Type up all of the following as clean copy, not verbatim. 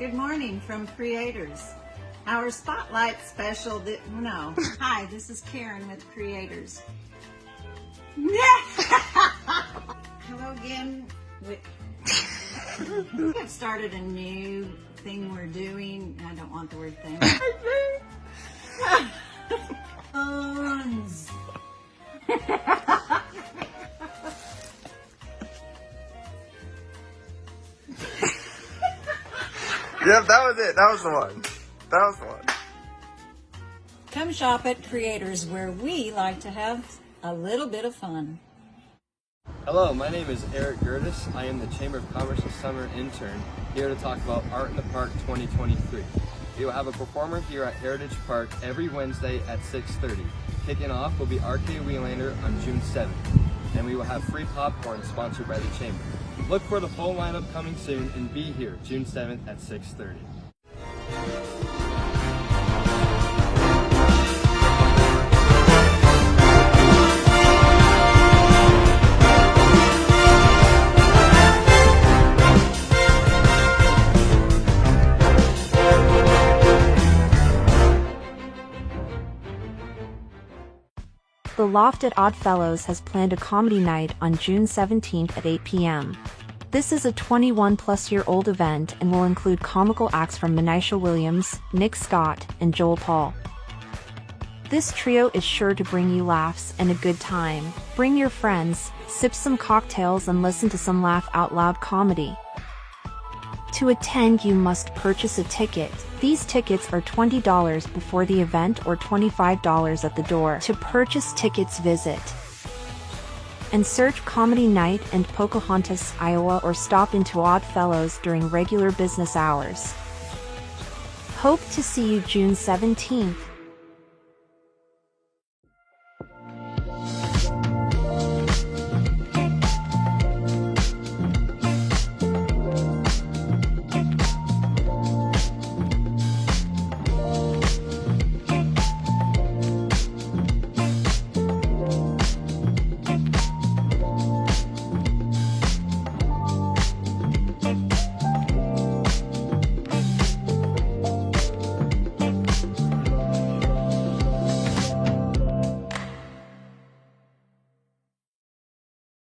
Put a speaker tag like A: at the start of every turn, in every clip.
A: Good morning from Creators. Our spotlight special, hi, this is Karen with Creators. Hello again. We have started a new thing we're doing. I don't want the word thing.
B: Yep, that was it. That was the one. That was the one.
A: Come shop at Creators, where we like to have a little bit of fun.
C: Hello, my name is Eric Gertis. I am the Chamber of Commerce's summer intern, here to talk about Art in the Park 2023. We will have a performer here at Heritage Park every Wednesday at 6:30. Kicking off will be R.K. Wielander on June 7th, and we will have free popcorn sponsored by the Chamber. Look for the full lineup coming soon, and be here June 7th at 6:30.
D: The Loft at Oddfellows has planned a comedy night on June 17th at 8 p.m. This is a 21-plus-year-old event and will include comical acts from Manisha Williams, Nick Scott, and Joel Paul. This trio is sure to bring you laughs and a good time. Bring your friends, sip some cocktails, and listen to some laugh-out-loud comedy. To attend, you must purchase a ticket. These tickets are $20 before the event or $25 at the door. To purchase tickets, visit and search Comedy Night and Pocahontas, Iowa, or stop into Oddfellows during regular business hours. Hope to see you June 17th.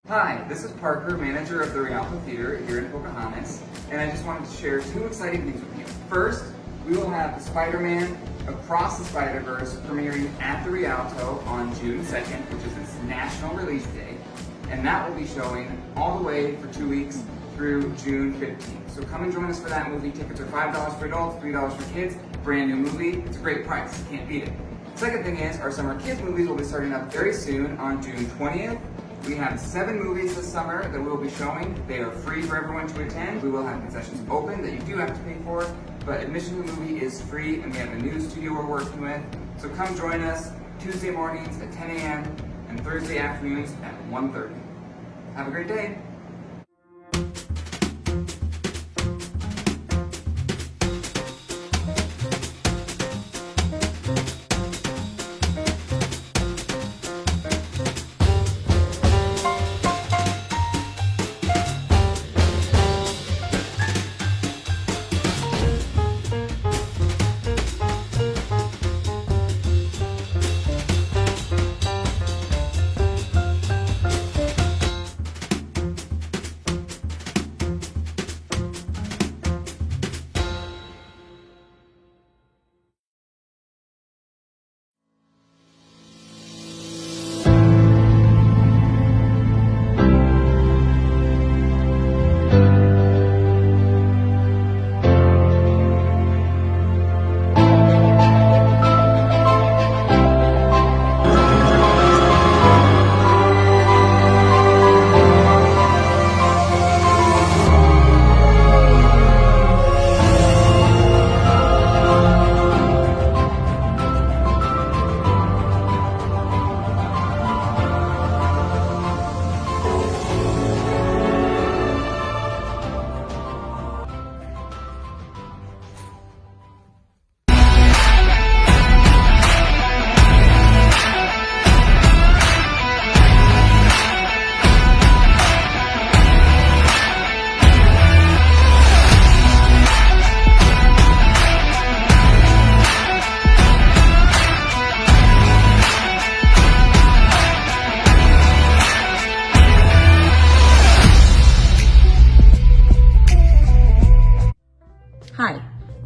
E: Hi, this is Parker, manager of the Rialto Theatre here in Pocahontas, and I just wanted to share two exciting things with you. First, we will have Spider-Man Across the Spider-Verse premiering at the Rialto on June 2nd, which is its national release day, and that will be showing all the way for 2 weeks through June 15th. So come and join us for that movie. Tickets are $5 for adults, $3 for kids. Brand new movie. It's a great price. You can't beat it. Second thing is, our summer kids movies will be starting up very soon on June 20th. We have 7 movies this summer that we will be showing. They are free for everyone to attend. We will have concessions open that you do have to pay for, but admission to the movie is free, and we have a new studio we're working with. So come join us Tuesday mornings at 10 a.m. and Thursday afternoons at 1:30. Have a great day.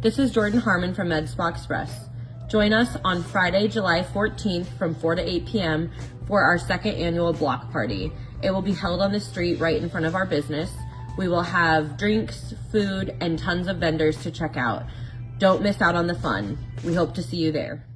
F: This is Jordan Harmon from Med Spa Express. Join us on Friday, July 14th from 4 to 8 p.m. for our second annual block party. It will be held on the street right in front of our business. We will have drinks, food, and tons of vendors to check out. Don't miss out on the fun. We hope to see you there.